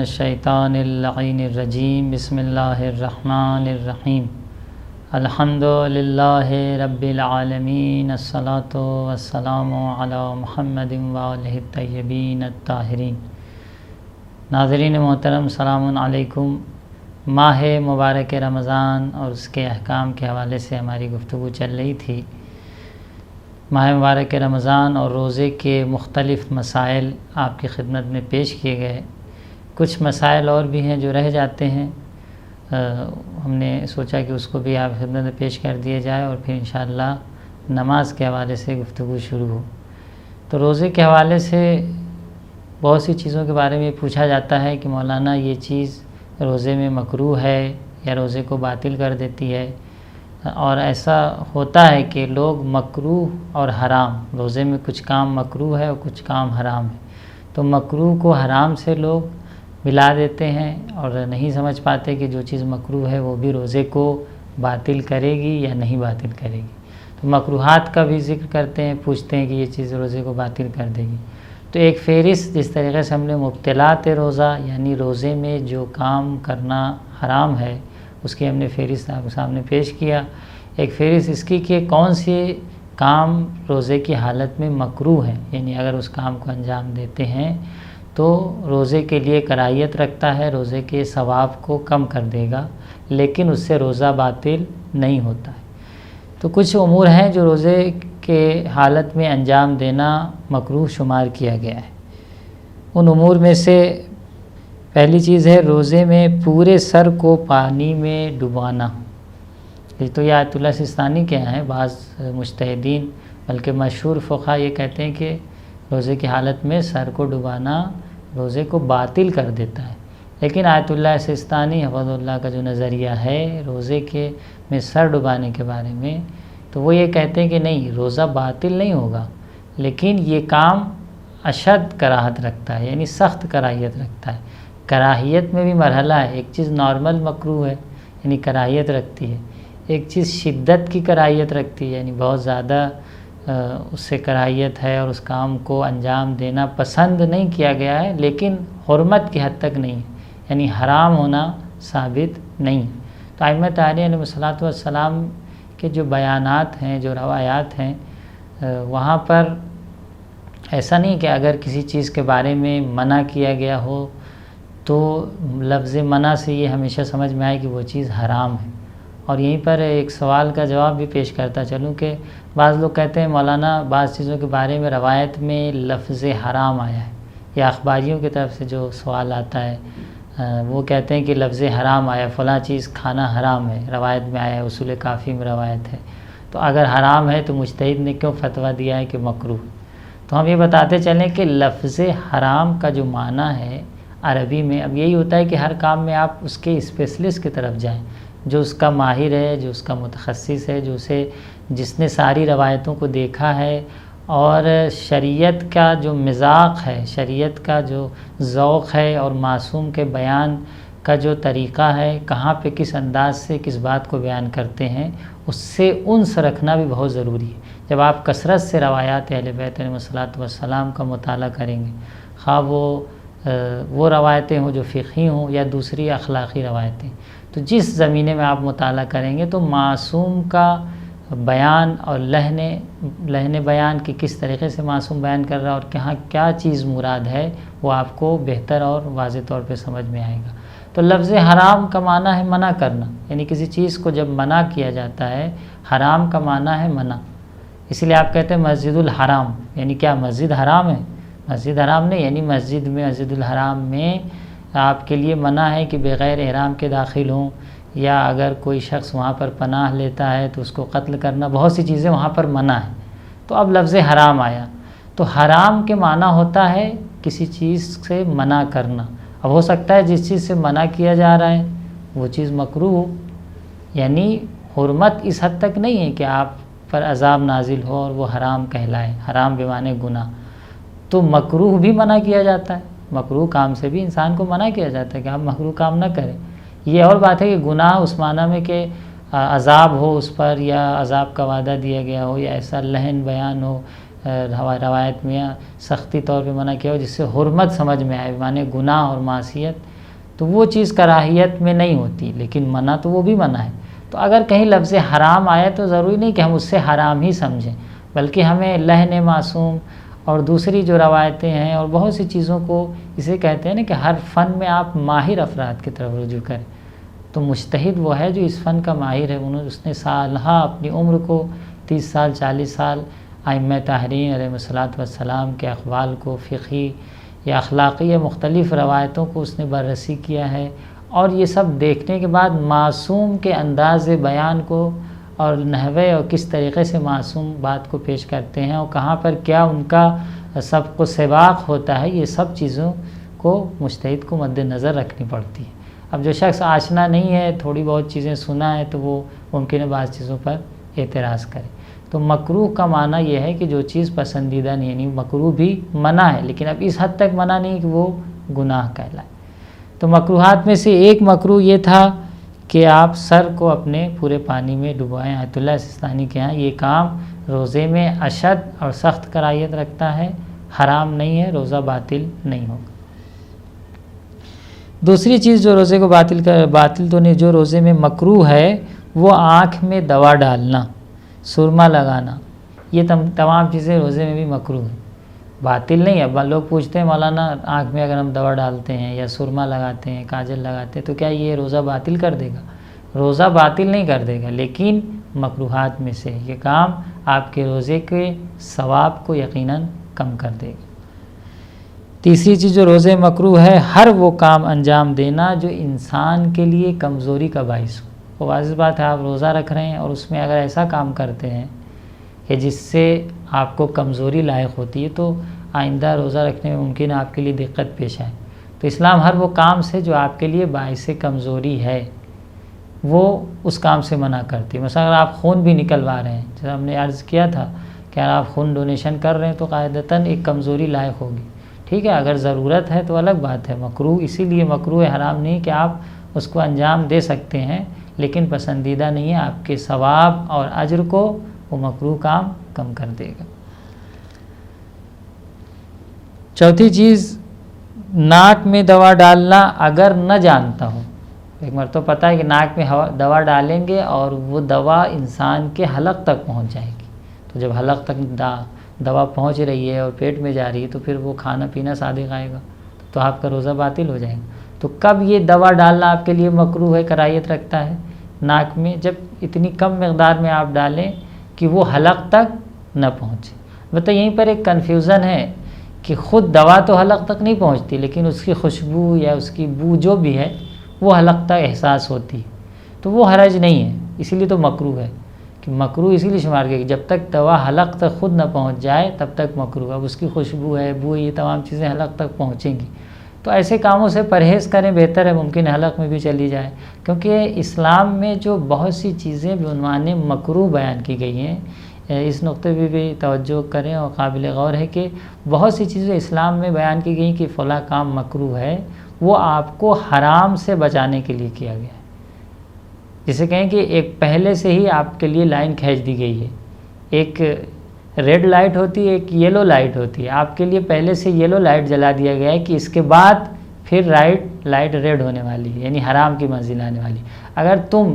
الشیطان اللعین الرجیم بسم اللہ الرحمن الرحیم الحمد للہ رب العالمین الصلاۃ والسلام علی محمد وآلہ الطیبین الطاہرین۔ ناظرین محترم، السلام علیکم۔ ماہ مبارک رمضان اور اس کے احکام کے حوالے سے ہماری گفتگو چل رہی تھی۔ ماہ مبارک رمضان اور روزے کے مختلف مسائل آپ کی خدمت میں پیش کیے گئے۔ کچھ مسائل اور بھی ہیں جو رہ جاتے ہیں، ہم نے سوچا کہ اس کو بھی آپ خدمت میں پیش کر دیا جائے اور پھر انشاءاللہ نماز کے حوالے سے گفتگو شروع ہو۔ تو روزے کے حوالے سے بہت سی چیزوں کے بارے میں پوچھا جاتا ہے کہ مولانا یہ چیز روزے میں مکروہ ہے یا روزے کو باطل کر دیتی ہے، اور ایسا ہوتا ہے کہ لوگ مکروہ اور حرام، روزے میں کچھ کام مکروہ ہے اور کچھ کام حرام ہے، تو مکروہ کو حرام سے لوگ ملا دیتے ہیں اور نہیں سمجھ پاتے کہ جو چیز مکروہ ہے وہ بھی روزے کو باطل کرے گی یا نہیں باطل کرے گی۔ تو مکروہات کا بھی ذکر کرتے ہیں، پوچھتے ہیں کہ یہ چیز روزے کو باطل کر دے گی۔ تو ایک فہرست جس طریقے سے ہم نے مبطلات روزہ، یعنی روزے میں جو کام کرنا حرام ہے، اس کی ہم نے فہرست آپ کے سامنے پیش کیا۔ ایک فہرست اس کی کہ کون سے کام روزے کی حالت میں مکروہ ہیں، یعنی اگر اس کام کو انجام دیتے ہیں تو روزے کے لیے کراہیت رکھتا ہے، روزے کے ثواب کو کم کر دے گا، لیکن اس سے روزہ باطل نہیں ہوتا ہے۔ تو کچھ امور ہیں جو روزے کے حالت میں انجام دینا مکروہ شمار کیا گیا ہے۔ ان امور میں سے پہلی چیز ہے روزے میں پورے سر کو پانی میں ڈبانا۔ یہ تو یہ آیت اللہ سستانی کے ہیں، بعض مجتہدین بلکہ مشہور فقہا یہ کہتے ہیں کہ روزے کی حالت میں سر کو ڈبانا روزے کو باطل کر دیتا ہے، لیکن آیت اللہ سستانی حفظہ اللہ کا جو نظریہ ہے روزے کے میں سر ڈبانے کے بارے میں، تو وہ یہ کہتے ہیں کہ نہیں، روزہ باطل نہیں ہوگا، لیکن یہ کام اشد کراہت رکھتا ہے، یعنی سخت کراہیت رکھتا ہے۔ کراہیت میں بھی مرحلہ ہے، ایک چیز نارمل مکروہ ہے یعنی کراہیت رکھتی ہے، ایک چیز شدت کی کراہیت رکھتی ہے، یعنی بہت زیادہ اس سے کراہیت ہے اور اس کام کو انجام دینا پسند نہیں کیا گیا ہے، لیکن حرمت کی حد تک نہیں ہے، یعنی حرام ہونا ثابت نہیں۔ تو ائمہ طاہرین علیہ الصلوۃ والسلام کے جو بیانات ہیں، جو روایات ہیں، وہاں پر ایسا نہیں کہ اگر کسی چیز کے بارے میں منع کیا گیا ہو تو لفظ منع سے یہ ہمیشہ سمجھ میں آئے کہ وہ چیز حرام ہے۔ اور یہیں پر ایک سوال کا جواب بھی پیش کرتا چلوں کہ بعض لوگ کہتے ہیں مولانا بعض چیزوں کے بارے میں روایت میں لفظ حرام آیا ہے، یا اخباریوں کی طرف سے جو سوال آتا ہے وہ کہتے ہیں کہ لفظ حرام آیا، فلاں چیز کھانا حرام ہے، روایت میں آیا ہے، اصول کافی میں روایت ہے، تو اگر حرام ہے تو مجتہد نے کیوں فتویٰ دیا ہے کہ مکروہ؟ تو ہم یہ بتاتے چلیں کہ لفظ حرام کا جو معنی ہے عربی میں، اب یہی ہوتا ہے کہ ہر کام میں آپ اس کے اسپیشلسٹ کی طرف جائیں، جو اس کا ماہر ہے، جو اس کا متخصص ہے، جس نے ساری روایتوں کو دیکھا ہے اور شریعت کا جو مذاق ہے، شریعت کا جو ذوق ہے اور معصوم کے بیان کا جو طریقہ ہے، کہاں پہ کس انداز سے کس بات کو بیان کرتے ہیں، اس سے انس رکھنا بھی بہت ضروری ہے۔ جب آپ کثرت سے روایات اہل بیت علیہ الصلوۃ والسلام کا مطالعہ کریں گے، خواہ وہ روایتیں ہوں جو فقہی ہوں یا دوسری اخلاقی روایتیں، تو جس زمینے میں آپ مطالعہ کریں گے تو معصوم کا بیان اور لہن بیان کی کس طریقے سے معصوم بیان کر رہا ہے اور کہاں کیا چیز مراد ہے، وہ آپ کو بہتر اور واضح طور پہ سمجھ میں آئے گا۔ تو لفظ حرام کا معنی ہے منع کرنا، یعنی کسی چیز کو جب منع کیا جاتا ہے، حرام کا معنی ہے منع، اس لیے آپ کہتے ہیں مسجد الحرام، یعنی کیا مسجد حرام ہے؟ مسجد حرام نہیں، یعنی مسجد الحرام میں آپ کے لیے منع ہے کہ بغیر احرام کے داخل ہوں، یا اگر کوئی شخص وہاں پر پناہ لیتا ہے تو اس کو قتل کرنا، بہت سی چیزیں وہاں پر منع ہیں۔ تو اب لفظ حرام آیا، تو حرام کے معنی ہوتا ہے کسی چیز سے منع کرنا۔ اب ہو سکتا ہے جس چیز سے منع کیا جا رہا ہے وہ چیز مکروہ ہو، یعنی حرمت اس حد تک نہیں ہے کہ آپ پر عذاب نازل ہو اور وہ حرام کہلائے، حرام بمعنی گناہ، تو مکروہ بھی منع کیا جاتا ہے، مکروہ کام سے بھی انسان کو منع کیا جاتا ہے کہ آپ مکروہ کام نہ کریں۔ یہ اور بات ہے کہ گناہ اس معنی میں کہ عذاب ہو اس پر، یا عذاب کا وعدہ دیا گیا ہو، یا ایسا لہن بیان ہو روایت میں سختی طور پہ منع کیا ہو جس سے حرمت سمجھ میں آئے، معنی گناہ اور معصیت تو وہ چیز کراہیت میں نہیں ہوتی، لیکن منع تو وہ بھی منع ہے۔ تو اگر کہیں لفظ حرام آیا تو ضروری نہیں کہ ہم اس سے حرام ہی سمجھیں، بلکہ ہمیں لحن معصوم اور دوسری جو روایتیں ہیں اور بہت سی چیزوں کو، اسے کہتے ہیں نا کہ ہر فن میں آپ ماہر افراد کی طرف رجوع کریں۔ تو مجتہد وہ ہے جو اس فن کا ماہر ہے، اس نے سالہا اپنی عمر کو 30 سال 40 سال ائمہ طاہرین علیہ الصلوۃ والسلام کے اقوال کو، فقہی یا اخلاقی یا مختلف روایتوں کو اس نے بررسی کیا ہے، اور یہ سب دیکھنے کے بعد معصوم کے انداز بیان کو اور نحوے اور کس طریقے سے معصوم بات کو پیش کرتے ہیں اور کہاں پر کیا ان کا سبق و سباق ہوتا ہے، یہ سب چیزوں کو مجتہد کو مد نظر رکھنی پڑتی ہے۔ اب جو شخص آشنا نہیں ہے، تھوڑی بہت چیزیں سنا ہے، تو وہ ممکن ہے بعض چیزوں پر اعتراض کرے۔ تو مکروہ کا معنی یہ ہے کہ جو چیز پسندیدہ نہیں، یعنی مکروہ بھی منع ہے، لیکن اب اس حد تک منع نہیں کہ وہ گناہ کہلائے۔ تو مکروہات میں سے ایک مکروہ یہ تھا کہ آپ سر کو اپنے پورے پانی میں ڈبوائیں۔ آیت اللہ سستانی کے ہاں یہ کام روزے میں اشد اور سخت کراہیت رکھتا ہے، حرام نہیں ہے، روزہ باطل نہیں ہوگا۔ دوسری چیز جو روزے کو باطل تو نہیں، جو روزے میں مکروہ ہے، وہ آنکھ میں دوا ڈالنا، سرما لگانا، یہ تمام چیزیں روزے میں بھی مکروہ ہیں، باطل نہیں ہے۔ لوگ پوچھتے ہیں مولانا آنکھ میں اگر ہم دوا ڈالتے ہیں یا سرما لگاتے ہیں، کاجل لگاتے ہیں، تو کیا یہ روزہ باطل کر دے گا؟ روزہ باطل نہیں کر دے گا، لیکن مکروہات میں سے یہ کام آپ کے روزے کے ثواب کو یقیناً کم کر دے گا۔ تیسری چیز جو روزے مکروہ ہے، ہر وہ کام انجام دینا جو انسان کے لیے کمزوری کا باعث ہو۔ وہ واضح بات ہے، آپ روزہ رکھ رہے ہیں اور اس میں اگر ایسا کام کرتے ہیں کہ جس سے آپ کو کمزوری لاحق ہوتی ہے، تو آئندہ روزہ رکھنے میں ممکن ہے آپ کے لیے دقت پیش آئے۔ تو اسلام ہر وہ کام سے جو آپ کے لیے باعث کمزوری ہے، وہ اس کام سے منع کرتی ہے۔ مثلا اگر آپ خون بھی نکلوا رہے ہیں، جیسا ہم نے عرض کیا تھا کہ اگر آپ خون ڈونیشن کر رہے ہیں تو قاعدتاً ایک کمزوری لاحق ہوگی، ٹھیک ہے۔ اگر ضرورت ہے تو الگ بات ہے، مکروہ اسی لیے مکروہ حرام نہیں کہ آپ اس کو انجام دے سکتے ہیں، لیکن پسندیدہ نہیں ہے، آپ کے ثواب اور اجر کو وہ مکروہ کام کم کر دے گا۔ چوتھی چیز، ناک میں دوا ڈالنا اگر نہ جانتا ہو۔ ایک مرتبہ پتہ ہے کہ ناک میں دوا ڈالیں گے اور وہ دوا انسان کے حلق تک پہنچ جائے گی، تو جب حلق تک دوا پہنچ رہی ہے اور پیٹ میں جا رہی ہے تو پھر وہ کھانا پینا صادق آئے گا، تو آپ کا روزہ باطل ہو جائے گا۔ تو کب یہ دوا ڈالنا آپ کے لیے مکروہ ہے، کراہیت رکھتا ہے ناک میں؟ جب اتنی کم مقدار میں آپ ڈالیں کہ وہ حلق تک نہ پہنچے۔ البتہ یہیں پر ایک کنفیوژن ہے کہ خود دوا تو حلق تک نہیں پہنچتی، لیکن اس کی خوشبو یا اس کی بو جو بھی ہے وہ حلق تک احساس ہوتی ہے، تو وہ حرج نہیں ہے، اسی لیے تو مکروہ ہے کہ مکروہ اسی لیے شمار کیا کہ جب تک دوا حلق تک خود نہ پہنچ جائے تب تک مکروہ ہے۔ اب اس کی خوشبو ہے، بو، یہ تمام چیزیں حلق تک پہنچیں گی، تو ایسے کاموں سے پرہیز کریں، بہتر ہے، ممکن حلق میں بھی چلی جائے، کیونکہ اسلام میں جو بہت سی چیزیں بعنوان مکروہ بیان کی گئی ہیں، اس نقطے پہ بھی توجہ کریں، اور قابل غور ہے کہ بہت سی چیزیں اسلام میں بیان کی گئی کہ فلاں کام مکروہ ہے، وہ آپ کو حرام سے بچانے کے لیے کیا گیا ہے۔ جسے کہیں کہ ایک پہلے سے ہی آپ کے لیے لائن کھینچ دی گئی ہے، ایک ریڈ لائٹ ہوتی ہے، ایک یلو لائٹ ہوتی ہے، آپ کے لیے پہلے سے یلو لائٹ جلا دیا گیا ہے کہ اس کے بعد پھر لائٹ ریڈ ہونے والی ہے، یعنی حرام کی منزل آنے والی۔ اگر تم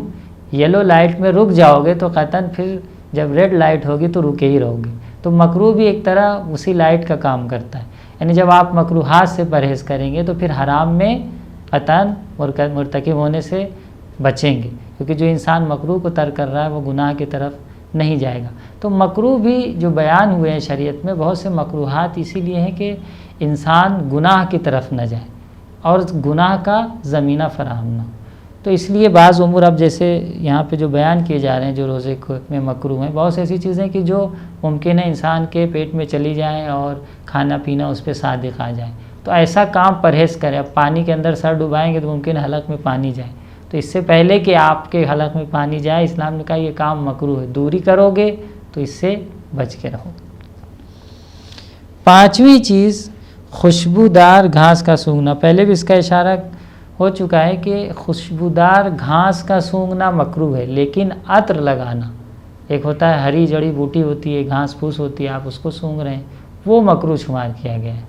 یلو لائٹ میں رک جاؤ گے تو قطعاً پھر جب ریڈ لائٹ ہوگی تو رکے ہی رہو گے۔ تو مکروہ بھی ایک طرح اسی لائٹ کا کام کرتا ہے، یعنی جب آپ مکروہات سے پرہیز کریں گے تو پھر حرام میں قطعاً مرتکب ہونے سے بچیں گے، کیونکہ جو انسان مکروہ کو ترک کر رہا ہے وہ گناہ کی طرف نہیں جائے گا۔ تو مکروہ بھی جو بیان ہوئے ہیں شریعت میں، بہت سے مکروہات اسی لیے ہیں کہ انسان گناہ کی طرف نہ جائے اور گناہ کا زمینہ فراہم نہ ہو۔ تو اس لیے بعض امور اب جیسے یہاں پہ جو بیان کیے جا رہے ہیں جو روزے میں مکروہ ہیں، بہت سی ایسی چیزیں کہ جو ممکن ہے انسان کے پیٹ میں چلی جائیں اور کھانا پینا اس پہ صادق آ جائے، تو ایسا کام پرہیز کریں۔ اب پانی کے اندر سر ڈبائیں گے تو ممکن ہے حلق میں پانی جائے، تو اس سے پہلے کہ آپ کے حلق میں پانی جائے، اسلام نے کہا یہ کام مکروہ ہے، دوری کرو گے تو اس سے بچ کے رہو۔ پانچویں چیز، خوشبودار گھاس کا سونگھنا۔ پہلے بھی اس کا اشارہ ہو چکا ہے کہ خوشبودار گھاس کا سونگھنا مکروہ ہے، لیکن عطر لگانا، ایک ہوتا ہے ہری جڑی بوٹی ہوتی ہے، گھاس پھوس ہوتی ہے، آپ اس کو سونگھ رہے ہیں، وہ مکروہ شمار کیا گیا ہے۔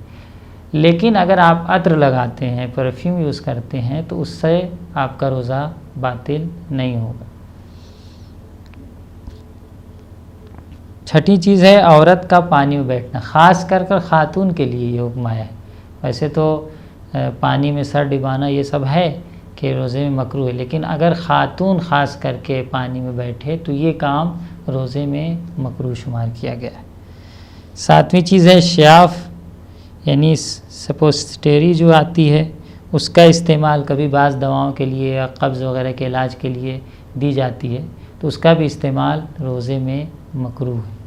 لیکن اگر آپ عطر لگاتے ہیں، پرفیوم یوز کرتے ہیں، تو اس سے آپ کا روزہ باطل نہیں ہوگا۔ چھٹی چیز ہے عورت کا پانی میں بیٹھنا، خاص کر خاتون کے لیے یہ حکم آیا ہے۔ ویسے تو پانی میں سر ڈبانا یہ سب ہے کہ روزے میں مکروہ ہے، لیکن اگر خاتون خاص کر کے پانی میں بیٹھے تو یہ کام روزے میں مکروہ شمار کیا گیا ہے۔ ساتویں چیز ہے شیاف، یعنی سپوسٹری جو آتی ہے اس کا استعمال کبھی بعض دواؤں کے لیے یا قبض وغیرہ کے علاج کے لیے دی جاتی ہے، تو اس کا بھی استعمال روزے میں مکروہ ہے۔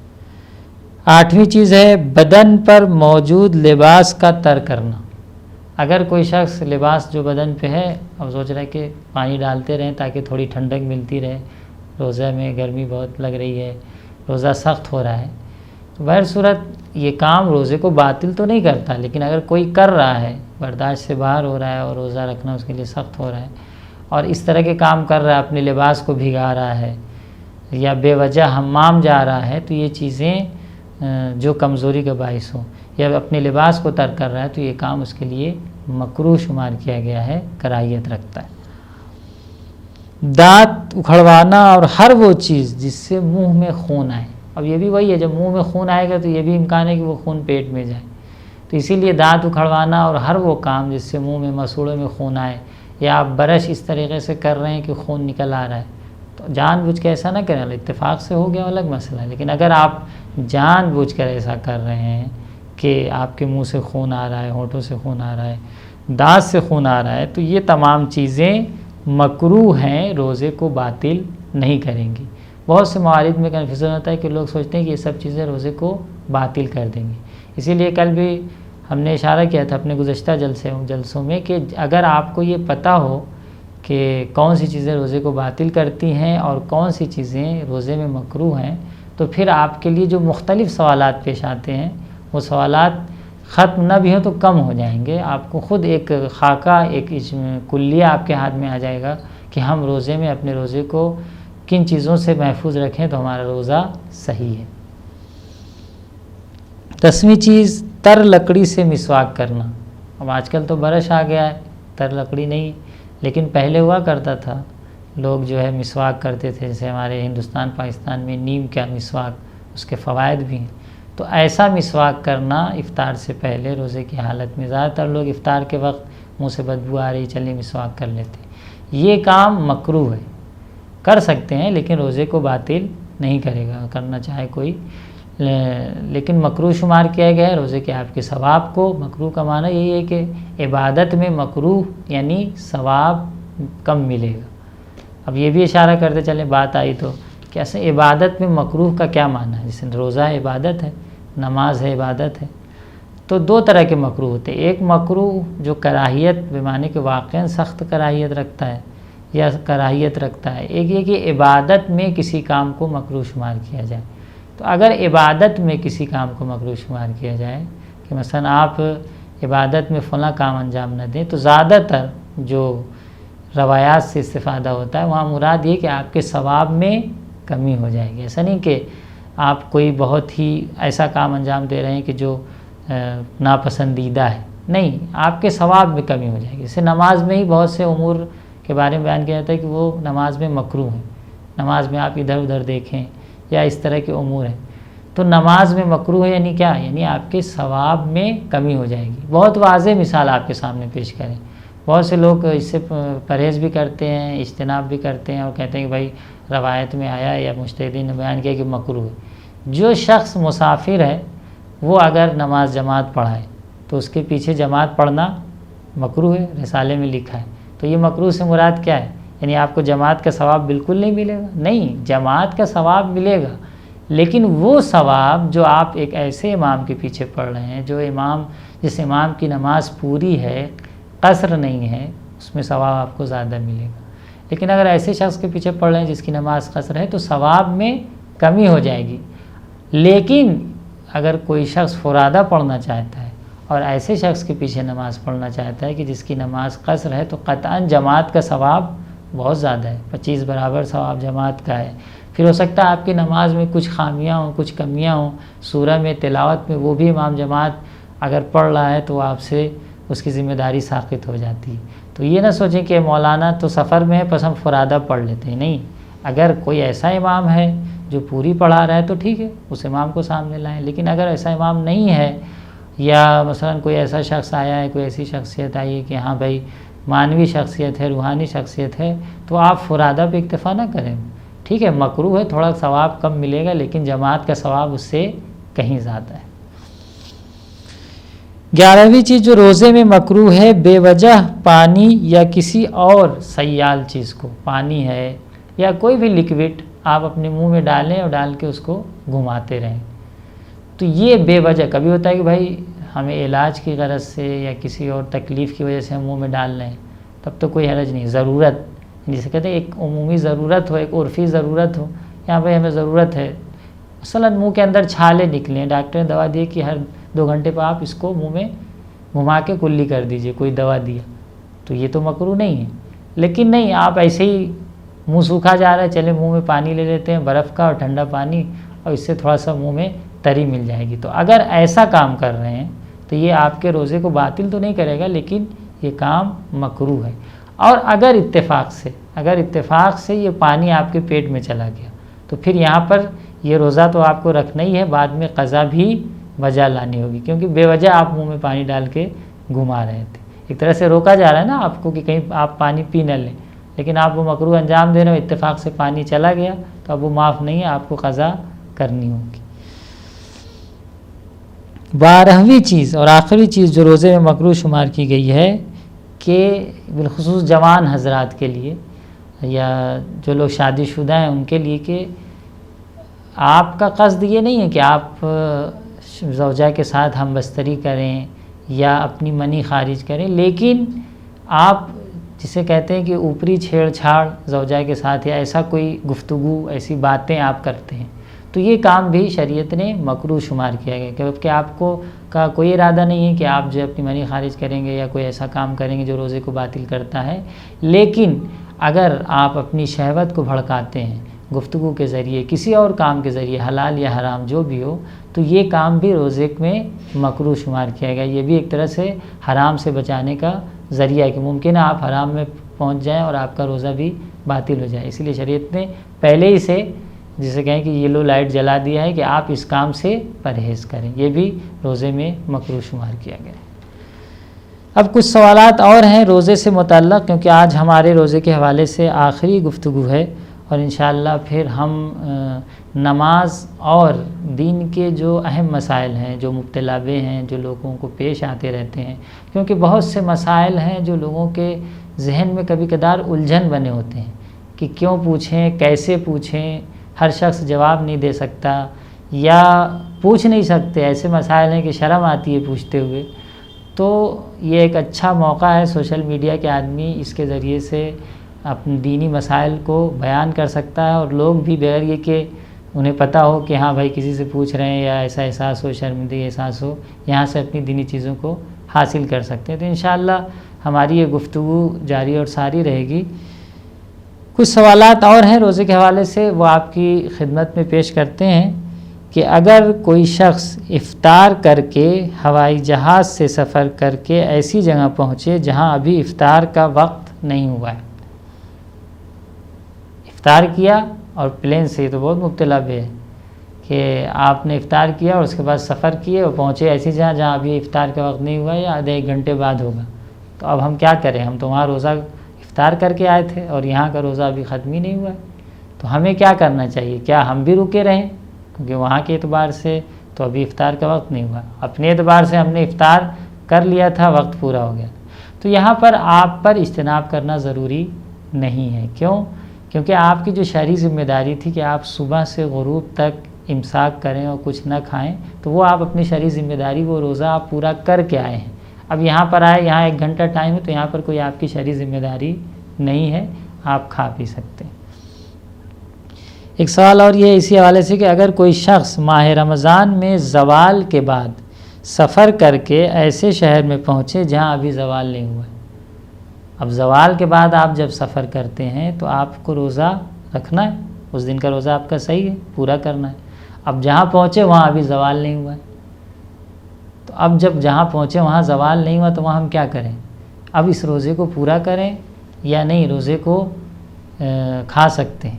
آٹھویں چیز ہے بدن پر موجود لباس کا ترک کرنا۔ اگر کوئی شخص لباس جو بدن پہ ہے اب سوچ رہا ہے کہ پانی ڈالتے رہیں تاکہ تھوڑی ٹھنڈک ملتی رہے، روزہ میں گرمی بہت لگ رہی ہے، روزہ سخت ہو رہا ہے، تو بہر صورت یہ کام روزے کو باطل تو نہیں کرتا، لیکن اگر کوئی کر رہا ہے، برداشت سے باہر ہو رہا ہے اور روزہ رکھنا اس کے لیے سخت ہو رہا ہے، اور اس طرح کے کام کر رہا ہے، اپنے لباس کو بھگا رہا ہے یا بے وجہ حمام جا رہا ہے، تو یہ چیزیں جو کمزوری کا باعث ہو، یا اپنے لباس کو ترک کر رہا ہے، تو یہ کام اس کے لیے مکروہ شمار کیا گیا ہے، کراہیت رکھتا ہے۔ دانت اکھڑوانا اور ہر وہ چیز جس سے منہ میں خون آئے، اب یہ بھی وہی ہے، جب منہ میں خون آئے گا تو یہ بھی امکان ہے کہ وہ خون پیٹ میں جائے، تو اسی لیے دانت اکھڑوانا اور ہر وہ کام جس سے منہ میں مسوڑوں میں خون آئے، یا آپ برش اس طریقے سے کر رہے ہیں کہ خون نکل آ رہا ہے، تو جان بوجھ کے ایسا نہ کریں، اتفاق سے ہو گیا الگ مسئلہ ہے، لیکن اگر آپ جان بوجھ کر ایسا کر رہے ہیں کہ آپ کے منہ سے خون آ رہا ہے، ہونٹوں سے خون آ رہا ہے، دانت سے خون آ رہا ہے، تو یہ تمام چیزیں مکروہ ہیں، روزے کو باطل نہیں کریں گی۔ بہت سے موارد میں کنفیوژن ہوتا ہے کہ لوگ سوچتے ہیں کہ یہ سب چیزیں روزے کو باطل کر دیں گی، اسی لیے کل بھی ہم نے اشارہ کیا تھا اپنے گزشتہ جلسوں میں کہ اگر آپ کو یہ پتہ ہو کہ کون سی چیزیں روزے کو باطل کرتی ہیں اور کون سی چیزیں روزے میں مکروہ ہیں، تو پھر آپ کے لیے جو مختلف سوالات پیش آتے ہیں وہ سوالات ختم نہ بھی ہوں تو کم ہو جائیں گے، آپ کو خود ایک خاکہ، ایک کلیہ آپ کے ہاتھ میں آ جائے گا کہ ہم روزے میں اپنے روزے کو کن چیزوں سے محفوظ رکھیں تو ہمارا روزہ صحیح ہے۔ 10ویں چیز تر لکڑی سے مسواک کرنا۔ اب آج کل تو برش آ گیا ہے، تر لکڑی نہیں، لیکن پہلے ہوا کرتا تھا، لوگ جو ہے مسواک کرتے تھے، جیسے ہمارے ہندوستان پاکستان میں نیم کا مسواک، اس کے فوائد بھی ہیں، تو ایسا مسواک کرنا افطار سے پہلے روزے کی حالت میں، زیادہ تر لوگ افطار کے وقت منہ سے بدبو آ رہی چلیے مسواک کر لیتے ہیں، یہ کام مکروہ ہے، کر سکتے ہیں لیکن روزے کو باطل نہیں کرے گا، کرنا چاہے کوئی، لیکن مکروہ شمار کیا گیا ہے روزے کے آپ کے ثواب کو۔ مکروہ کا معنی یہی ہے کہ عبادت میں مکروہ یعنی ثواب کم ملے گا۔ اب یہ بھی اشارہ کرتے چلیں بات آئی تو کہ ایسے عبادت میں مکروہ کا کیا معنی ہے، جیسے روزہ عبادت ہے، نماز ہے عبادت ہے، تو دو طرح کے مکروہ ہوتے ہیں، ایک مکروہ جو کراہیت بمعنی کہ واقعاً سخت کراہیت رکھتا ہے یا کراہیت رکھتا ہے، ایک یہ کہ عبادت میں کسی کام کو مکروہ شمار کیا جائے۔ تو اگر عبادت میں کسی کام کو مکروہ شمار کیا جائے کہ مثلا آپ عبادت میں فلاں کام انجام نہ دیں، تو زیادہ تر جو روایات سے استفادہ ہوتا ہے وہاں مراد یہ کہ آپ کے ثواب میں کمی ہو جائے گی، ایسا نہیں کہ آپ کوئی بہت ہی ایسا کام انجام دے رہے ہیں کہ جو ناپسندیدہ ہے، نہیں، آپ کے ثواب میں کمی ہو جائے گی۔ جیسے نماز میں ہی بہت سے امور کے بارے میں بیان کیا جاتا ہے کہ وہ نماز میں مکروہ ہیں، نماز میں آپ ادھر ادھر دیکھیں یا اس طرح کے امور ہیں، تو نماز میں مکروہ ہے یعنی کیا، یعنی آپ کے ثواب میں کمی ہو جائے گی۔ بہت واضح مثال آپ کے سامنے پیش کریں، بہت سے لوگ اس سے پرہیز بھی کرتے ہیں، اجتناب بھی کرتے ہیں اور کہتے ہیں کہ بھائی روایت میں آیا یا مجتہدین نے بیان کیا کہ مکروہ ہے۔ جو شخص مسافر ہے وہ اگر نماز جماعت پڑھائے تو اس کے پیچھے جماعت پڑھنا مکروہ ہے، رسالے میں لکھا ہے، تو یہ مکروہ سے مراد کیا ہے، یعنی آپ کو جماعت کا ثواب بالکل نہیں ملے گا؟ نہیں، جماعت کا ثواب ملے گا، لیکن وہ ثواب جو آپ ایک ایسے امام کے پیچھے پڑھ رہے ہیں جو امام، جس امام کی نماز پوری ہے، قصر نہیں ہے، اس میں ثواب آپ کو زیادہ ملے گا۔ لیکن اگر ایسے شخص کے پیچھے پڑھ رہے ہیں جس کی نماز قصر ہے تو ثواب میں کمی ہو جائے گی۔ لیکن اگر کوئی شخص فرادہ پڑھنا چاہتا ہے اور ایسے شخص کے پیچھے نماز پڑھنا چاہتا ہے کہ جس کی نماز قصر ہے، تو قطعاً جماعت کا ثواب بہت زیادہ ہے، 25 برابر ثواب جماعت کا ہے۔ پھر ہو سکتا ہے آپ کی نماز میں کچھ خامیاں ہوں، کچھ کمیاں ہوں، سورہ میں، تلاوت میں، وہ بھی امام جماعت اگر پڑھ رہا ہے تو آپ سے اس کی ذمہ داری ساقط ہو جاتی ہے۔ تو یہ نہ سوچیں کہ مولانا تو سفر میں ہے بس ہم فرادہ پڑھ لیتے ہیں، نہیں، اگر کوئی ایسا امام ہے جو پوری پڑھا رہا ہے تو ٹھیک ہے، اس امام کو سامنے لائیں، لیکن اگر ایسا امام نہیں ہے یا مثلا کوئی ایسا شخص آیا ہے، کوئی ایسی شخصیت آئی ہے کہ ہاں بھائی معنوی شخصیت ہے، روحانی شخصیت ہے، تو آپ فرادہ پہ اکتفا نہ کریں، ٹھیک ہے، مکروہ ہے، تھوڑا ثواب کم ملے گا لیکن جماعت کا ثواب اس سے کہیں زیادہ ہے۔ 11ویں چیز جو روزے میں مکروہ ہے، بے وجہ پانی یا کسی اور سیال چیز کو، پانی ہے یا کوئی بھی لکوڈ آپ اپنے منہ میں ڈالیں اور ڈال کے اس کو گھماتے رہیں، تو یہ بے وجہ کبھی ہوتا ہے کہ بھائی ہمیں علاج کی غرض سے یا کسی اور تکلیف کی وجہ سے ہم منہ میں ڈال لیں، تب تو کوئی حرج نہیں، ضرورت جسے کہتے ہیں ایک عمومی ضرورت ہو، ایک عرفی ضرورت ہو، یہاں پہ ہمیں ضرورت ہے، مثلا منہ کے اندر چھالے نکلیں، ڈاکٹر نے دوا دی کہ ہر 2 گھنٹے پہ آپ اس کو منہ میں گھما کے کلی کر دیجئے، کوئی دوا دیا، تو یہ تو مکروہ نہیں ہے، لیکن نہیں آپ ایسے ہی منہ سوکھا جا رہا ہے، چلے منہ میں پانی لے لیتے ہیں برف کا اور ٹھنڈا پانی، اور اس سے تھوڑا سا منہ میں تری مل جائے گی، تو اگر ایسا کام کر رہے ہیں تو یہ آپ کے روزے کو باطل تو نہیں کرے گا لیکن یہ کام مکروہ ہے۔ اور اگر اتفاق سے یہ پانی آپ کے پیٹ میں چلا گیا تو پھر یہاں پر یہ روزہ تو آپ کو رکھنا ہی ہے، بعد میں قضا بھی وجہ لانی ہوگی، کیونکہ بے وجہ آپ منہ میں پانی ڈال کے گھما رہے تھے، ایک طرح سے روکا جا رہا ہے نا آپ کو کہ کہیں آپ پانی پی نہ لیں، لیکن آپ وہ مکروہ انجام دے رہے ہو، اتفاق سے پانی چلا گیا تو اب وہ معاف نہیں ہے، آپ کو قضا کرنی ہوگی۔ 12ویں چیز اور آخری چیز جو روزے میں مکروہ شمار کی گئی ہے کہ بالخصوص جوان حضرات کے لیے یا جو لوگ شادی شدہ ہیں ان کے لیے، کہ آپ کا قصد یہ نہیں ہے کہ آپ زوجہ کے ساتھ ہم بستری کریں یا اپنی منی خارج کریں، لیکن آپ جسے کہتے ہیں کہ اوپری چھیڑ چھاڑ زوجہ کے ساتھ یا ایسا کوئی گفتگو، ایسی باتیں آپ کرتے ہیں، تو یہ کام بھی شریعت نے مکروہ شمار کیا گیا، کیونکہ آپ کو کا کوئی ارادہ نہیں ہے کہ آپ جو اپنی منی خارج کریں گے یا کوئی ایسا کام کریں گے جو روزے کو باطل کرتا ہے، لیکن اگر آپ اپنی شہوت کو بھڑکاتے ہیں گفتگو کے ذریعے، کسی اور کام کے ذریعے، حلال یا حرام جو بھی ہو، تو یہ کام بھی روزے میں مکروہ شمار کیا گیا، یہ بھی ایک طرح سے حرام سے بچانے کا ذریعہ ہے کہ ممکن ہے آپ حرام میں پہنچ جائیں اور آپ کا روزہ بھی باطل ہو جائے، اس لیے شریعت نے پہلے ہی سے جسے کہیں کہ یلو لائٹ جلا دیا ہے کہ آپ اس کام سے پرہیز کریں، یہ بھی روزے میں مکروہ شمار کیا گیا ہے۔ اب کچھ سوالات اور ہیں روزے سے متعلق، کیونکہ آج ہمارے روزے کے حوالے سے آخری گفتگو ہے، اور انشاءاللہ پھر ہم نماز اور دین کے جو اہم مسائل ہیں، جو مبتلا بے ہیں، جو لوگوں کو پیش آتے رہتے ہیں، کیونکہ بہت سے مسائل ہیں جو لوگوں کے ذہن میں کبھی کبھار الجھن بنے ہوتے ہیں کہ کیوں پوچھیں، کیسے پوچھیں، ہر شخص جواب نہیں دے سکتا یا پوچھ نہیں سکتے، ایسے مسائل ہیں کہ شرم آتی ہے پوچھتے ہوئے، تو یہ ایک اچھا موقع ہے سوشل میڈیا کے آدمی اس کے ذریعے سے اپنے دینی مسائل کو بیان کر سکتا ہے، اور لوگ بھی بغیر یہ کہ انہیں پتہ ہو کہ ہاں بھائی کسی سے پوچھ رہے ہیں یا ایسا احساس ہو، شرمندگی احساس ہو، یہاں سے اپنی دینی چیزوں کو حاصل کر سکتے ہیں۔ تو انشاءاللہ ہماری یہ گفتگو جاری اور ساری رہے گی۔ کچھ سوالات اور ہیں روزے کے حوالے سے، وہ آپ کی خدمت میں پیش کرتے ہیں کہ اگر کوئی شخص افطار کر کے ہوائی جہاز سے سفر کر کے ایسی جگہ پہنچے جہاں ابھی افطار کا وقت نہیں ہوا ہے، افطار کیا اور پلین سے، تو بہت مبتلا بے ہے کہ آپ نے افطار کیا اور اس کے بعد سفر کیے اور پہنچے ایسی جگہ جہاں ابھی افطار کا وقت نہیں ہوا ہے یا آدھے 1 گھنٹے بعد ہوگا، تو اب ہم کیا کریں؟ ہم تو وہاں روزہ افطار کر کے آئے تھے اور یہاں کا روزہ ابھی ختم ہی نہیں ہوا ہے، تو ہمیں کیا کرنا چاہیے؟ کیا ہم بھی رکے رہیں؟ کیونکہ وہاں کے اعتبار سے تو ابھی افطار کا وقت نہیں ہوا، اپنے اعتبار سے ہم نے افطار کر لیا تھا، وقت پورا ہو گیا، تو یہاں پر آپ پر اجتناب کرنا ضروری نہیں ہے۔ کیوں؟ کیونکہ آپ کی جو شرعی ذمہ داری تھی کہ آپ صبح سے غروب تک امساک کریں اور کچھ نہ کھائیں، تو وہ آپ اپنی شرعی ذمہ داری، وہ روزہ آپ پورا کر کے آئے ہیں، اب یہاں پر آئے، یہاں 1 گھنٹہ ٹائم ہے، تو یہاں پر کوئی آپ کی شرعی ذمہ داری نہیں ہے، آپ کھا پی سکتے ہیں۔ ایک سوال اور یہ ہے اسی حوالے سے کہ اگر کوئی شخص ماہ رمضان میں زوال کے بعد سفر کر کے ایسے شہر میں پہنچے جہاں ابھی زوال نہیں ہوا ہے، اب زوال کے بعد آپ جب سفر کرتے ہیں تو آپ کو روزہ رکھنا ہے، اس دن کا روزہ آپ کا صحیح ہے، پورا کرنا ہے، اب جہاں پہنچے وہاں ابھی زوال نہیں ہوا ہے، تو تو اب جب جہاں پہنچے وہاں زوال نہیں ہوا تو وہاں ہم کیا کریں؟ اب اس روزے کو پورا کریں یا نہیں روزے کو کھا سکتے ہیں؟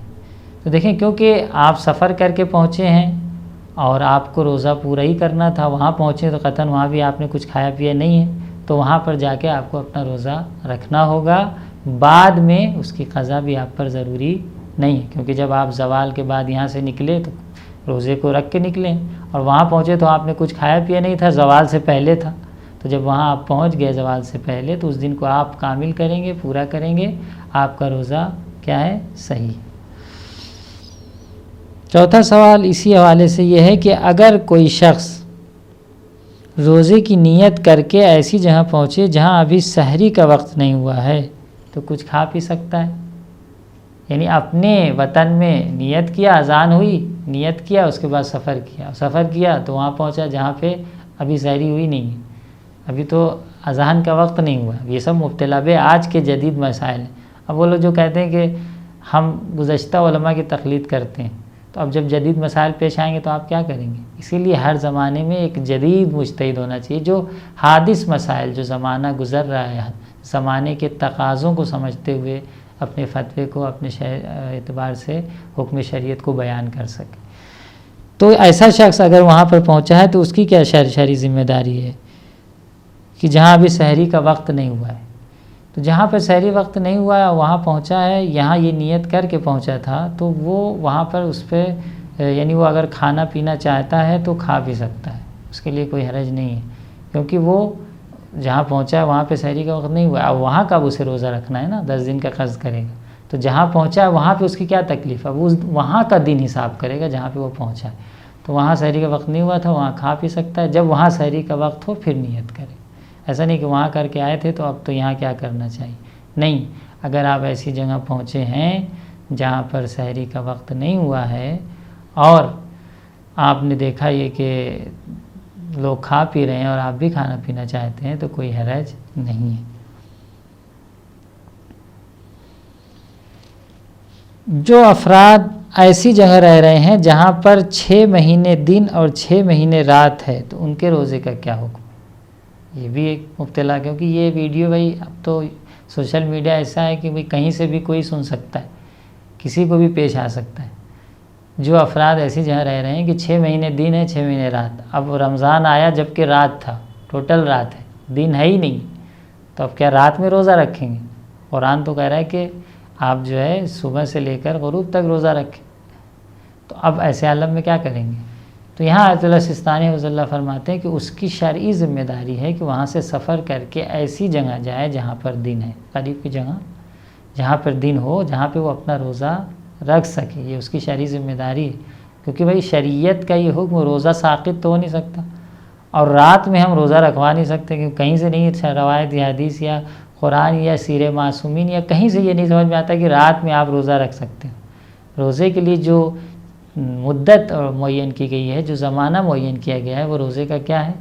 تو دیکھیں کیونکہ آپ سفر کر کے پہنچے ہیں اور آپ کو روزہ پورا ہی کرنا تھا، وہاں پہنچے تو قطعاً وہاں بھی آپ نے کچھ کھایا پیا نہیں ہے، تو وہاں پر جا کے آپ کو اپنا روزہ رکھنا ہوگا، بعد میں اس کی قضا بھی آپ پر ضروری نہیں ہے، کیونکہ جب آپ زوال کے بعد یہاں سے نکلے تو روزے کو رکھ کے نکلیں، اور وہاں پہنچے تو آپ نے کچھ کھایا پیا نہیں تھا، زوال سے پہلے تھا، تو جب وہاں آپ پہنچ گئے زوال سے پہلے تو اس دن کو آپ کامل کریں گے، پورا کریں گے، آپ کا روزہ کیا ہے؟ صحیح۔ چوتھا سوال اسی حوالے سے یہ ہے کہ اگر کوئی شخص روزے کی نیت کر کے ایسی جگہ پہنچے جہاں ابھی سحری کا وقت نہیں ہوا ہے تو کچھ کھا پی سکتا ہے؟ یعنی اپنے وطن میں نیت کیا، اذان ہوئی، نیت کیا، اس کے بعد سفر کیا تو وہاں پہنچا جہاں پہ ابھی سحری ہوئی نہیں ہے، ابھی تو اذان کا وقت نہیں ہوا۔ یہ سب مبتلا بے آج کے جدید مسائل ہیں۔ اب وہ لوگ جو کہتے ہیں کہ ہم گزشتہ علماء کی تقلید کرتے ہیں، تو اب جب جدید مسائل پیش آئیں گے تو آپ کیا کریں گے؟ اسی لیے ہر زمانے میں ایک جدید مجتہد ہونا چاہیے جو حادث مسائل، جو زمانہ گزر رہا ہے، زمانے کے تقاضوں کو سمجھتے ہوئے اپنے فتوے کو اپنے اعتبار سے حکم شریعت کو بیان کر سکے۔ تو ایسا شخص اگر وہاں پر پہنچا ہے تو اس کی کیا شرعی ذمہ داری ہے کہ جہاں ابھی سحری کا وقت نہیں ہوا ہے، تو جہاں پر سحری وقت نہیں ہوا ہے وہاں پہنچا ہے، یہاں یہ نیت کر کے پہنچا تھا، تو وہ وہاں پر اس پہ یعنی وہ اگر کھانا پینا چاہتا ہے تو کھا بھی سکتا ہے، اس کے لیے کوئی حرج نہیں ہے، کیونکہ وہ جہاں پہنچا ہے وہاں پہ سحری کا وقت نہیں ہوا ہے۔ اب وہاں کب اسے روزہ رکھنا ہے نا، 10 دن کا قرض کرے گا، تو جہاں پہنچا ہے وہاں پہ اس کی کیا تکلیف ہے؟ وہ وہاں کا دن حساب کرے گا جہاں پہ وہ پہنچا ہے، تو وہاں سحری کا وقت نہیں ہوا تھا، وہاں کھا پی سکتا ہے، جب وہاں سحری کا وقت ہو پھر نیت کرے۔ ایسا نہیں کہ وہاں کر کے آئے تھے تو اب تو یہاں کیا کرنا چاہیے، نہیں۔ اگر آپ ایسی جگہ پہنچے ہیں جہاں پر سحری کا وقت نہیں ہوا ہے اور آپ نے دیکھا یہ کہ لوگ کھا پی رہے ہیں اور آپ بھی کھانا پینا چاہتے ہیں تو کوئی حرج نہیں ہے۔ جو افراد ایسی جگہ رہ رہے ہیں جہاں پر 6 مہینے دن اور 6 مہینے رات ہے تو ان کے روزے کا کیا حکم؟ یہ بھی ایک مبتلا، کیونکہ یہ ویڈیو بھائی اب تو سوشل میڈیا ایسا ہے کہ بھائی کہیں سے بھی کوئی سن سکتا ہے، کسی کو بھی پیش آ سکتا ہے۔ جو افراد ایسی جگہ رہ رہے ہیں کہ 6 مہینے دن ہے 6 مہینے رات، اب رمضان آیا جبکہ رات تھا، ٹوٹل رات ہے، دن ہے ہی نہیں، تو اب کیا رات میں روزہ رکھیں گے؟ قرآن تو کہہ رہا ہے کہ آپ جو ہے صبح سے لے کر غروب تک روزہ رکھیں، تو اب ایسے عالم میں کیا کریں گے؟ تو یہاں آیت اللہ سستانی رضی اللہ فرماتے ہیں کہ اس کی شرعی ذمہ داری ہے کہ وہاں سے سفر کر کے ایسی جگہ جائے جہاں پر دن ہے، قریب کی جگہ جہاں پر دن ہو، جہاں پہ وہ اپنا روزہ رکھ سکے، یہ اس کی شرعی ذمہ داری ہے، کیونکہ بھائی شریعت کا یہ حکم روزہ ساقط تو ہو نہیں سکتا، اور رات میں ہم روزہ رکھوا نہیں سکتے، کیونکہ کہیں سے نہیں روایت یا حدیث یا قرآن یا سیر معصومین یا کہیں سے یہ نہیں سمجھ میں آتا کہ رات میں آپ روزہ رکھ سکتے ہیں۔ روزے کے لیے جو مدت معین کی گئی ہے، جو زمانہ معین کیا گیا ہے، وہ روزے کا کیا ہے؟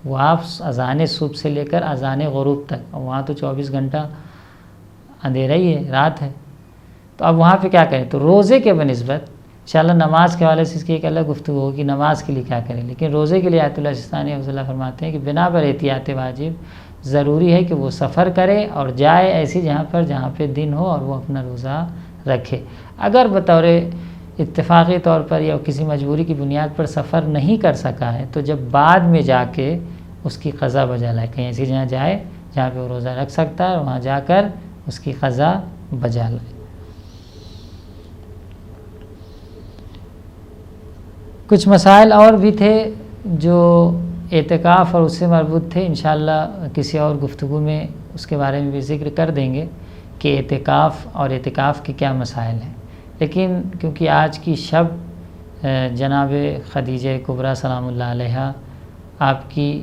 وہ آپ اذان صبح سے لے کر اذان غروب تک، اور وہاں تو 24 گھنٹہ اندھیرا ہی ہے، رات ہے، تو اب وہاں پہ کیا کریں؟ تو روزے کے بنسبت انشاءاللہ نماز کے حوالے سے اس کی ایک الگ گفتگو ہوگی، نماز کے لیے کیا کریں، لیکن روزے کے لیے آیت اللہ سستانی رضی اللہ فرماتے ہیں کہ بنا پر احتیاط واجب ضروری ہے کہ وہ سفر کرے اور جائے ایسی جہاں پر جہاں پہ دن ہو اور وہ اپنا روزہ رکھے۔ اگر بطور اتفاقی طور پر یا کسی مجبوری کی بنیاد پر سفر نہیں کر سکا ہے تو جب بعد میں جا کے اس کی قضا بجا لائے، کہیں ایسی جگہ جائے جہاں پہ وہ روزہ رکھ سکتا ہے، وہاں جا کر اس کی قضا بجا لائے۔ کچھ مسائل اور بھی تھے جو اعتکاف اور اس سے مربوط تھے، انشاءاللہ کسی اور گفتگو میں اس کے بارے میں بھی ذکر کر دیں گے کہ اعتکاف اور اعتکاف کے کیا مسائل ہیں، لیکن کیونکہ آج کی شب جناب خدیجہ کبریٰ سلام اللہ علیہا آپ کی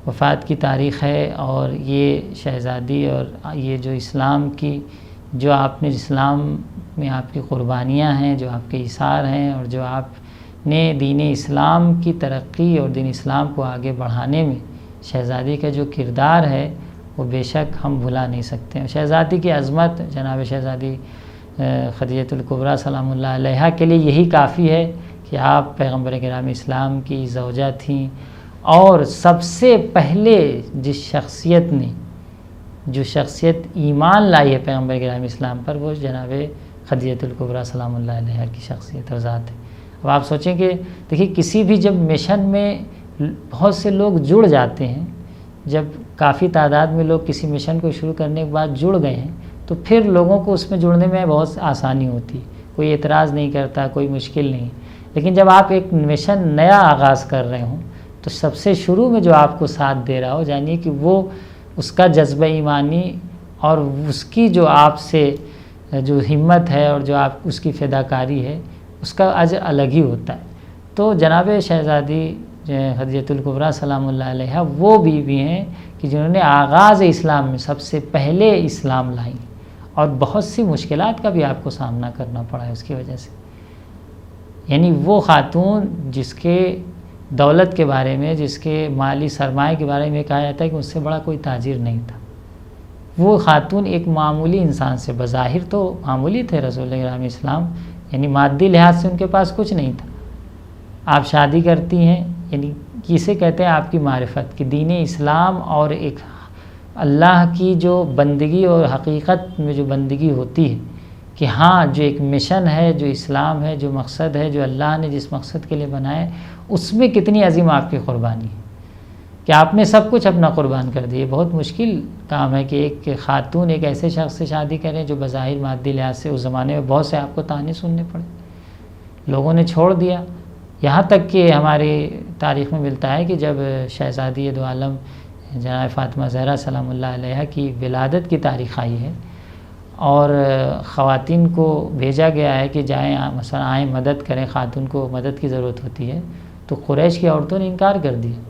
وفات کی تاریخ ہے، اور یہ شہزادی اور یہ جو اسلام کی جو آپ نے اسلام میں آپ کی قربانیاں ہیں، جو آپ کے ایثار ہیں، اور جو آپ نے دین اسلام کی ترقی اور دین اسلام کو آگے بڑھانے میں شہزادی کا جو کردار ہے وہ بے شک ہم بھلا نہیں سکتے ہیں۔ شہزادی کی عظمت، جناب شہزادی خدیجہ الکبریٰ سلام اللہ علیہا کے لیے یہی کافی ہے کہ آپ پیغمبر کرام اسلام کی زوجہ تھیں، اور سب سے پہلے جو شخصیت ایمان لائی ہے پیغمبر گرامی اسلام پر، وہ جناب خدیجہ الکبریٰ سلام اللہ علیہا کی شخصیت اور ذات ہے۔ اب آپ سوچیں کہ دیکھیے کسی بھی جب مشن میں بہت سے لوگ جڑ جاتے ہیں، جب کافی تعداد میں لوگ کسی مشن کو شروع کرنے کے بعد جڑ گئے ہیں تو پھر لوگوں کو اس میں جڑنے میں بہت آسانی ہوتی ہے، کوئی اعتراض نہیں کرتا، کوئی مشکل نہیں۔ لیکن جب آپ ایک مشن نیا آغاز کر رہے ہوں تو سب سے شروع میں جو آپ کو ساتھ دے رہا ہو، جانیے کہ وہ اس کا جذبہ ایمانی اور اس کی جو آپ سے جو ہمت ہے اور جو آپ اس کی فداکاری ہے، اس کا اجر الگ ہی ہوتا ہے۔ تو جناب شہزادی خدیجہ الکبریٰ سلام اللہ علیہا وہ بیوی ہیں کہ جنہوں نے آغاز اسلام میں سب سے پہلے اسلام لائی، اور بہت سی مشکلات کا بھی آپ کو سامنا کرنا پڑا ہے اس کی وجہ سے۔ یعنی وہ خاتون جس کے دولت کے بارے میں، جس کے مالی سرمایہ کے بارے میں کہا جاتا ہے کہ اس سے بڑا کوئی تاجر نہیں تھا، وہ خاتون ایک معمولی انسان سے، بظاہر تو معمولی تھے رسول گرامی اسلام، یعنی مادی لحاظ سے ان کے پاس کچھ نہیں تھا۔ آپ شادی کرتی ہیں، یعنی کسے کہتے ہیں آپ کی معرفت کہ دین اسلام اور ایک اللہ کی جو بندگی اور حقیقت میں جو بندگی ہوتی ہے کہ ہاں جو ایک مشن ہے، جو اسلام ہے، جو مقصد ہے، جو اللہ نے جس مقصد کے لیے بنایا، اس میں کتنی عظیم آپ کی قربانی ہے کہ آپ نے سب کچھ اپنا قربان کر دیا۔ بہت مشکل کام ہے کہ ایک خاتون ایک ایسے شخص سے شادی کریں جو بظاہر مادی لحاظ سے، اس زمانے میں بہت سے آپ کو طعنے سننے پڑے، لوگوں نے چھوڑ دیا۔ یہاں تک کہ ہماری تاریخ میں ملتا ہے کہ جب شہزادی دو عالم جناب فاطمہ زہرا سلام اللہ علیہا کی ولادت کی تاریخ آئی ہے اور خواتین کو بھیجا گیا ہے کہ جائیں مثلا آئیں مدد کریں، خاتون کو مدد کی ضرورت ہوتی ہے، تو قریش کی عورتوں نے انکار کر دیا،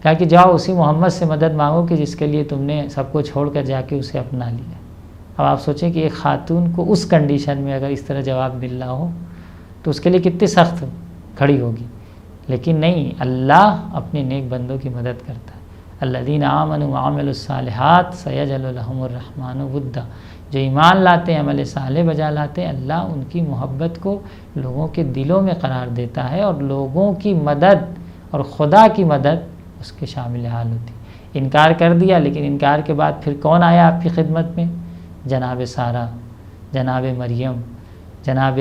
کہا کہ جاؤ اسی محمد سے مدد مانگو کہ جس کے لیے تم نے سب کو چھوڑ کر جا کے اسے اپنا لیا۔ اب آپ سوچیں کہ ایک خاتون کو اس کنڈیشن میں اگر اس طرح جواب مل رہا ہو تو اس کے لیے کتنی سخت کھڑی ہوگی، لیکن نہیں، اللہ اپنے نیک بندوں کی مدد کرتا ہے۔ الذین آمنوا وعملوا الصالحات سیجعل لهم الرحمن ودا، جو ایمان لاتے ہیں، عمل صالح بجا لاتے ہیں، اللہ ان کی محبت کو لوگوں کے دلوں میں قرار دیتا ہے، اور لوگوں کی مدد اور خدا کی مدد اس کے شامل حال ہوتی ہے۔ انکار کر دیا، لیکن انکار کے بعد پھر کون آیا آپ کی خدمت میں؟ جناب سارہ، جناب مریم، جناب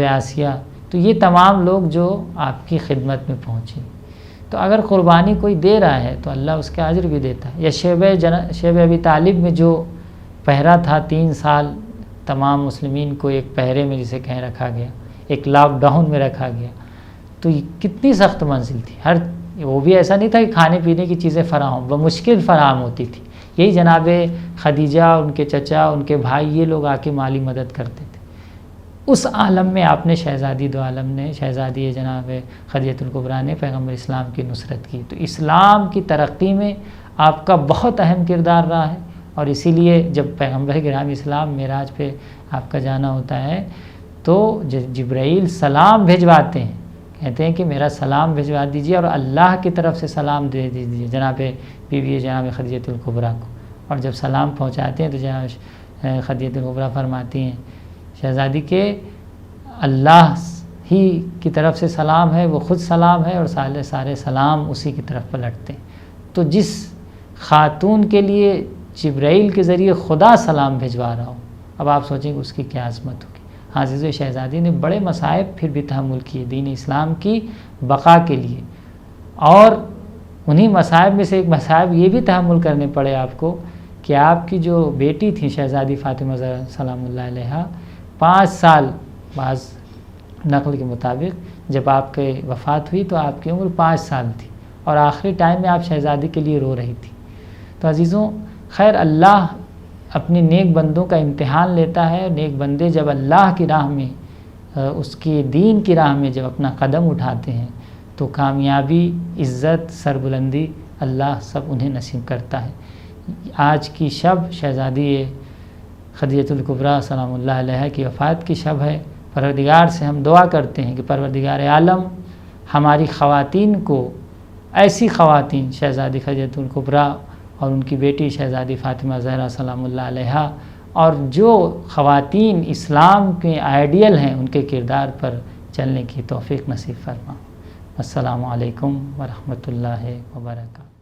آسیہ، تو یہ تمام لوگ جو آپ کی خدمت میں پہنچے۔ تو اگر قربانی کوئی دے رہا ہے تو اللہ اس کا اجر بھی دیتا ہے۔ یا شیب ابی طالب میں جو پہرا تھا 3 سال تمام مسلمین کو ایک پہرے میں جسے کہیں رکھا گیا، ایک لاک ڈاؤن میں رکھا گیا، تو یہ کتنی سخت منزل تھی۔ وہ بھی ایسا نہیں تھا کہ کھانے پینے کی چیزیں فراہم، بمشکل فراہم ہوتی تھی۔ یہی جناب خدیجہ، ان کے چچا، ان کے بھائی، یہ لوگ آ کے مالی مدد کرتے تھے۔ اس عالم میں آپ نے شہزادی دو عالم نے، شہزادی جناب خدیجہ الکبریٰ نے پیغمبر اسلام کی نصرت کی، تو اسلام کی ترقی میں آپ کا بہت اہم کردار رہا ہے۔ اور اسی لیے جب پیغمبر گرامی اسلام معراج پہ آپ کا جانا ہوتا ہے تو جبرائیل سلام بھجواتے ہیں، کہتے ہیں کہ میرا سلام بھجوا دیجیے اور اللہ کی طرف سے سلام دے دیجیے جناب بیوی جناب خدیجہ الکبریٰ کو۔ اور جب سلام پہنچاتے ہیں تو جناب خدیجہ الکبریٰ فرماتی ہیں شہزادی کے اللہ ہی کی طرف سے سلام ہے، وہ خود سلام ہے، اور سارے سلام اسی کی طرف پلٹتے ہیں۔ تو جس خاتون کے لیے جبرائیل کے ذریعے خدا سلام بھجوا رہا ہو، اب آپ سوچیں کہ اس کی کیا عظمت ہوگی۔ عزیز شہزادی نے بڑے مصائب پھر بھی تحمل کیے دین اسلام کی بقا کے لیے، اور انہی مصائب میں سے ایک مصائب یہ بھی تحمل کرنے پڑے آپ کو کہ آپ کی جو بیٹی تھی شہزادی فاطمہ زہرا سلام اللہ علیہا، 5 سال بعض نقل کے مطابق جب آپ کے وفات ہوئی تو آپ کی عمر 5 سال تھی، اور آخری ٹائم میں آپ شہزادی کے لیے رو رہی تھی۔ تو عزیزوں، خیر اللہ اپنے نیک بندوں کا امتحان لیتا ہے، نیک بندے جب اللہ کی راہ میں، اس کی دین کی راہ میں جب اپنا قدم اٹھاتے ہیں تو کامیابی، عزت، سربلندی اللہ سب انہیں نصیب کرتا ہے۔ آج کی شب شہزادی خدیجہ الکبریٰ سلام اللہ علیہا کی وفات کی شب ہے۔ پروردگار سے ہم دعا کرتے ہیں کہ پروردگار عالم ہماری خواتین کو، ایسی خواتین شہزادی خدیجہ الکبریٰ اور ان کی بیٹی شہزادی فاطمہ زہرا سلام اللہ علیہا، اور جو خواتین اسلام کے آئیڈیل ہیں ان کے کردار پر چلنے کی توفیق نصیب فرما۔ السلام علیکم ورحمۃ اللہ وبرکاتہ۔